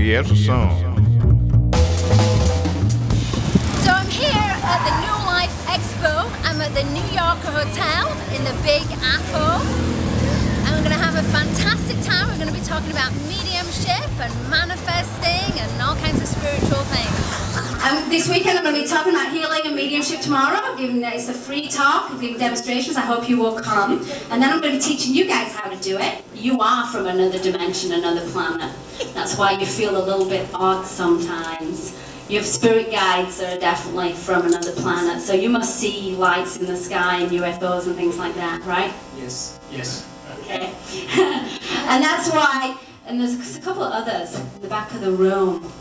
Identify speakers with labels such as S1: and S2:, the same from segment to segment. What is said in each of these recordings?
S1: he has a song.
S2: So I'm here at the new Life Expo. I'm at the New Yorker Hotel in the Big Apple. And we're going to have a fantastic time. We're going to be talking about mediumship and manifesting and all kinds of spiritual things.
S3: This weekend I'm going to be talking about healing and mediumship tomorrow. It's a free talk, I'm giving demonstrations. I hope you will come. And then I'm going to be teaching you guys how to do it. You are from another dimension, another planet. That's why you feel a little bit odd sometimes. You have spirit guides that are definitely from another planet. So you must see lights in the sky and UFOs and things like that, right?
S4: Yes, yes.
S3: Okay. And that's why, and there's a couple of others in the back of the room.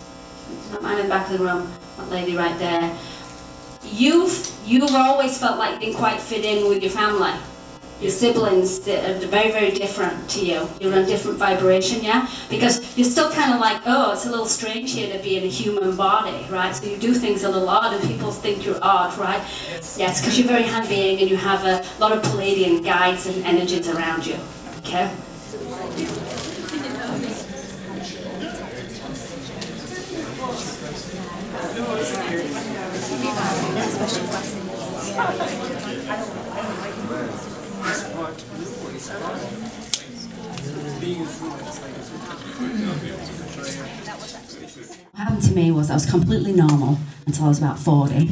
S3: Not mine in the back of the room, that lady right there. You've always felt like you didn't quite fit in with your family. Your siblings are very, very different to you. You're on a different vibration, yeah? Because you're still kind of like, oh, it's a little strange here to be in a human body, right? So you do things a little odd and people think you're odd, right? Yes, because you're very high being and you have a lot of Palladian guides and energies around you, okay?
S5: What happened to me was I was completely normal until I was about 40,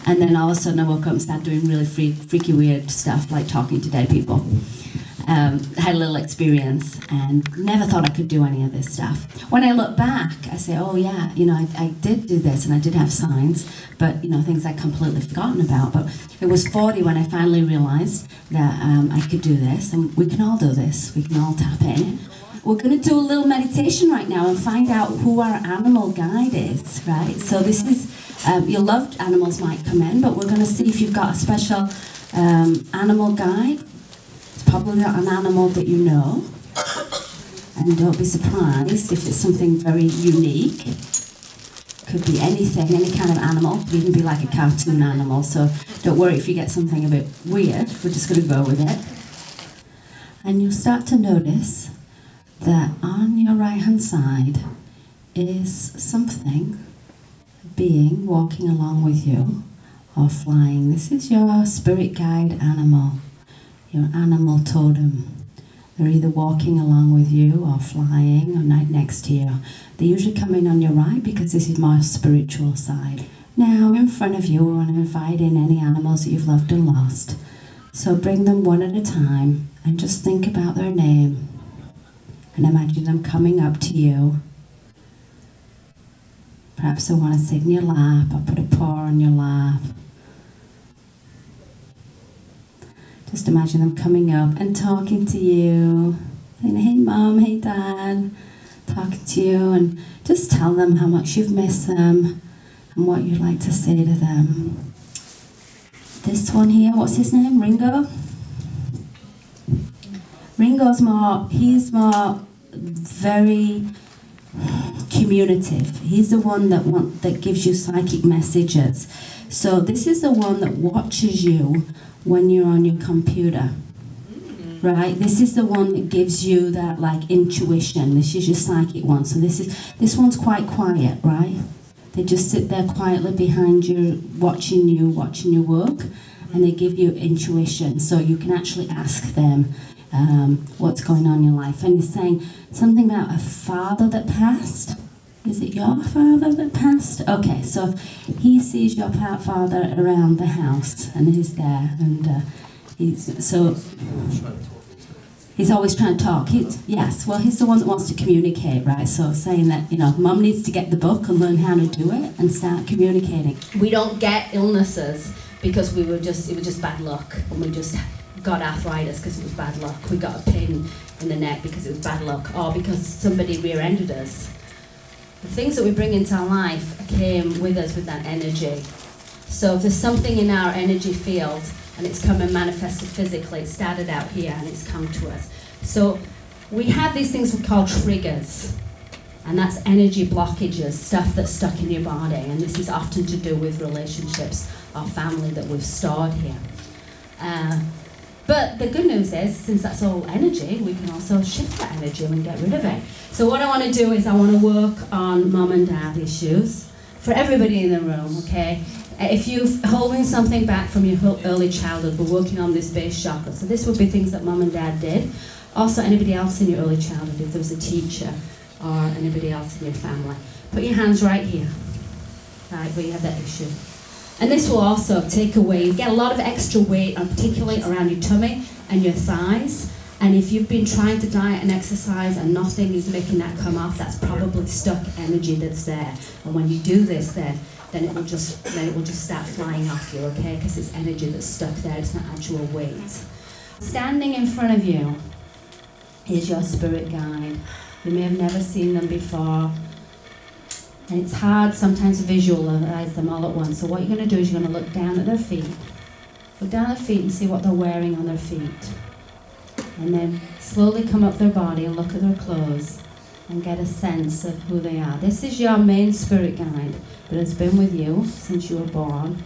S5: and then all of a sudden I woke up and started doing really freaky, weird stuff like talking to dead people. I had a little experience and never thought I could do any of this stuff. When I look back, I say, oh yeah, you know, I did do this and I did have signs, but you know, things I'd completely forgotten about. But it was 40 when I finally realized that I could do this, and we can all do this. We can all tap in. We're going to do a little meditation right now and find out who our animal guide is, right? So this is, your loved animals might come in, but we're going to see if you've got a special animal guide. Probably not an animal that you know, and don't be surprised if it's something very unique. Could be anything, any kind of animal, could even be like a cartoon animal, so don't worry if you get something a bit weird, we're just going to go with it. And you'll start to notice that on your right hand side is something, a being walking along with you or flying. This is your spirit guide animal. Your animal totem. They're either walking along with you or flying or right next to you. They usually come in on your right because this is more spiritual side. Now in front of you we want to invite in any animals that you've loved and lost. So bring them one at a time and just think about their name and imagine them coming up to you. Perhaps they want to sit in your lap or put a paw on your lap. Just imagine them coming up and talking to you, saying, hey mom, hey dad, talking to you, and just tell them how much you've missed them and what you'd like to say to them. This one here, what's his name? Ringo? Ringo's he's more very communicative. He's the one that gives you psychic messages. So this is the one that watches you when you're on your computer, right? This is the one that gives you that like intuition. This is your psychic one. So this one's quite quiet, right? They just sit there quietly behind you, watching your work, and they give you intuition. So you can actually ask them what's going on in your life. And he's saying something about a father that passed. Is it your father that passed? Okay, so he sees your father around the house, and he's there, and he's always trying to talk. He's the one that wants to communicate, right? So saying that, you know, mum needs to get the book and learn how to do it and start communicating. We don't get illnesses because it was just bad luck, and we just got arthritis because it was bad luck. We got a pin in the neck because it was bad luck, or because somebody rear-ended us. The things that we bring into our life came with us with that energy. So if there's something in our energy field and it's come and manifested physically, it started out here and it's come to us. So we have these things we call triggers, and that's energy blockages, stuff that's stuck in your body, and this is often to do with relationships or family that we've stored here. But the good news is, since that's all energy, we can also shift that energy and get rid of it. So what I want to do is I want to work on mum and dad issues for everybody in the room, okay? If you're holding something back from your early childhood, we're working on this base chakra. So this would be things that mum and dad did. Also, anybody else in your early childhood, if there was a teacher or anybody else in your family. Put your hands right here, right, where you have that issue. And this will also take away, you get a lot of extra weight, particularly around your tummy and your thighs. And if you've been trying to diet and exercise and nothing is making that come off, that's probably stuck energy that's there. And when you do this, then it will just start flying off you, okay? Because it's energy that's stuck there, it's not actual weight. Standing in front of you is your spirit guide. You may have never seen them before. And it's hard sometimes to visualize them all at once. So what you're going to do is you're going to look down at their feet. Look down at their feet and see what they're wearing on their feet. And then slowly come up their body and look at their clothes and get a sense of who they are. This is your main spirit guide that has been with you since you were born.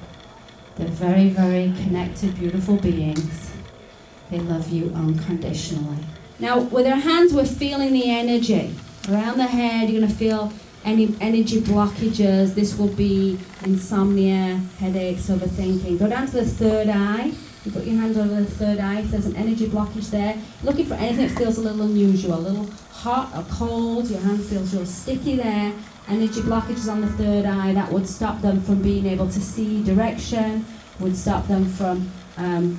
S5: They're very, very connected, beautiful beings. They love you unconditionally. Now, with our hands, we're feeling the energy. Around the head, you're going to feel any energy blockages. This will be insomnia, headaches, overthinking. Go down to the third eye. You put your hand over the third eye. If there's an energy blockage there, looking for anything that feels a little unusual, a little hot or cold. Your hand feels real sticky there. Energy blockages on the third eye, that would stop them from being able to see direction, would stop them from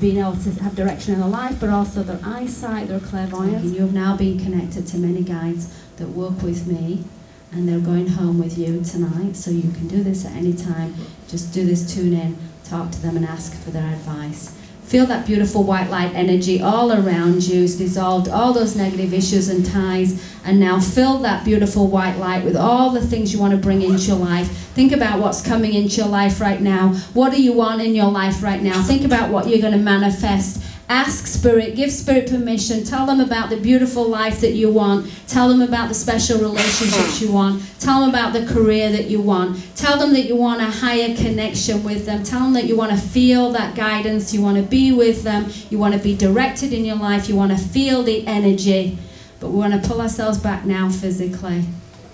S5: being able to have direction in their life, but also their eyesight, their clairvoyance. You have now been connected to many guides that work with me, and they're going home with you tonight, so you can do this at any time. Just do this, tune in, talk to them and ask for their advice. Feel that beautiful white light energy all around you. It's dissolved all those negative issues and ties, and now fill that beautiful white light with all the things you want to bring into your life. Think about what's coming into your life right now. What do you want in your life right now? Think about what you're going to manifest. Ask Spirit, give Spirit permission, tell them about the beautiful life that you want, tell them about the special relationships you want, tell them about the career that you want, tell them that you want a higher connection with them, tell them that you want to feel that guidance, you want to be with them, you want to be directed in your life, you want to feel the energy. But we want to pull ourselves back now physically,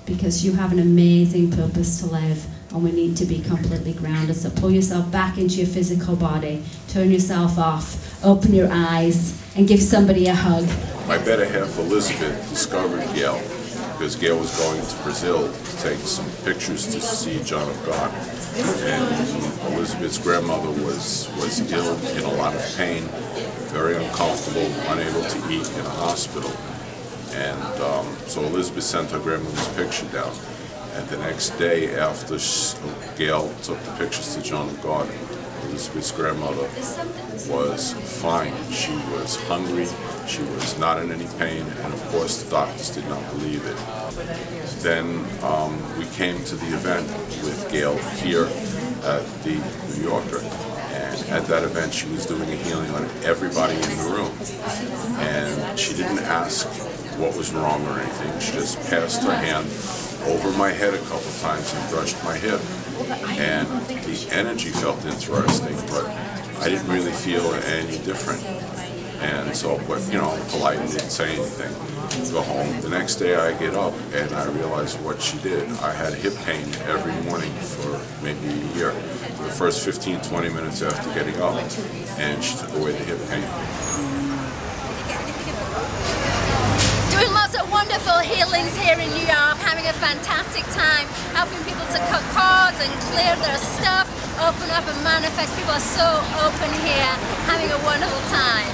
S5: because you have an amazing purpose to live. And we need to be completely grounded. So pull yourself back into your physical body, turn yourself off, open your eyes, and give somebody a hug.
S1: My better half, Elizabeth, discovered Gail because Gail was going to Brazil to take some pictures to see John of God. And Elizabeth's grandmother was ill, in a lot of pain, very uncomfortable, unable to eat in a hospital. And so Elizabeth sent her grandmother's picture down. And the next day after Gail took the pictures to John of God, Elizabeth's grandmother was fine. She was hungry, she was not in any pain, and of course the doctors did not believe it. Then we came to the event with Gail here at the New Yorker. And at that event she was doing a healing on everybody in the room. And she didn't ask what was wrong or anything, she just passed her hand over my head a couple times and brushed my hip. And the energy felt interesting, but I didn't really feel any different. And so, but you know, politely didn't say anything. Go home. The next day I get up and I realized what she did. I had hip pain every morning for maybe a year, for the first 15-20 minutes after getting up, and she took away the hip pain.
S2: Doing lots of wonderful healings here in New York, having a fantastic time, helping people to cut cords and clear their stuff, open up and manifest. People are so open here, having a wonderful time.